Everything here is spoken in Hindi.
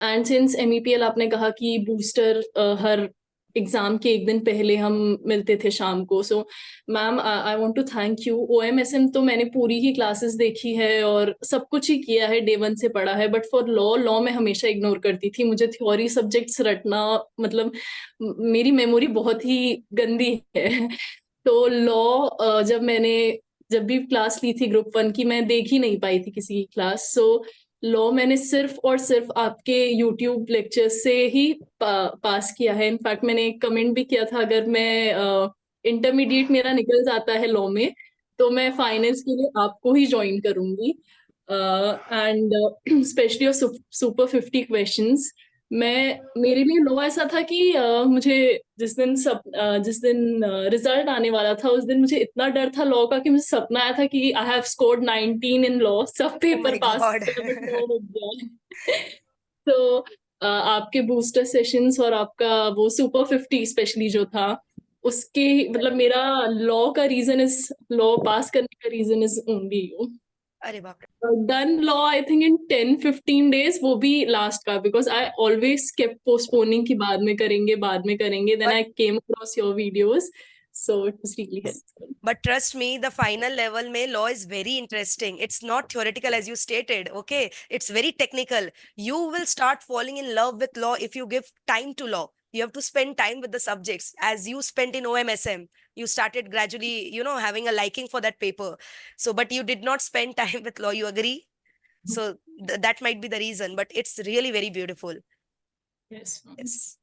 एंड सिंस MEPL आपने कहा कि बूस्टर हर एग्जाम के एक दिन पहले हम मिलते थे शाम को, so ma'am I want to thank you. OMSM तो मैंने पूरी ही क्लासेस देखी है और सब कुछ ही किया है, डे 1 से पढ़ा है, बट फॉर लॉ मैं हमेशा इग्नोर करती थी। मुझे थ्योरी सब्जेक्ट्स रटना, मतलब मेरी मेमोरी बहुत ही गंदी है। तो लॉ जब भी क्लास ली थी ग्रुप 1 की, मैं देख ही नहीं पाई थी किसी की क्लास। सो लॉ मैंने सिर्फ और सिर्फ आपके यूट्यूब लेक्चर से ही पास किया है। इनफैक्ट मैंने एक कमेंट भी किया था, अगर मैं इंटरमीडिएट मेरा निकल जाता है लॉ में, तो मैं फाइनेंस के लिए आपको ही ज्वाइन करूंगी। एंड स्पेशली और सुपर 50 क्वेश्चंस। मेरे लिए लॉ ऐसा था कि मुझे जिस दिन रिजल्ट आने वाला था, उस दिन मुझे इतना डर था लॉ का कि मुझे सपना आया था कि I have scored 19 in law, सब ओ पेपर माय पास गॉड। हो गया बट लॉ हो गया। तो आपके बूस्टर सेशंस और आपका वो सुपर 50 स्पेशली जो था, उसके मतलब मेरा लॉ पास करने का रीजन इज ओनली यू। अरे बाप रे। Done law I think in 10-15 days, वो भी लास्ट का, because I always kept postponing कि बाद में करेंगे, then but I came across your videos, so it was really helpful. But trust me, the final level mein law is very interesting. It's not theoretical as you stated. Okay, it's very technical. You will start falling in love with law if you give time to law. You have to spend time with the subjects as you spent in OMSM. You started gradually, having a liking for that paper. So, but you did not spend time with law. You agree? So that might be the reason. But it's really very beautiful. Yes. Yes.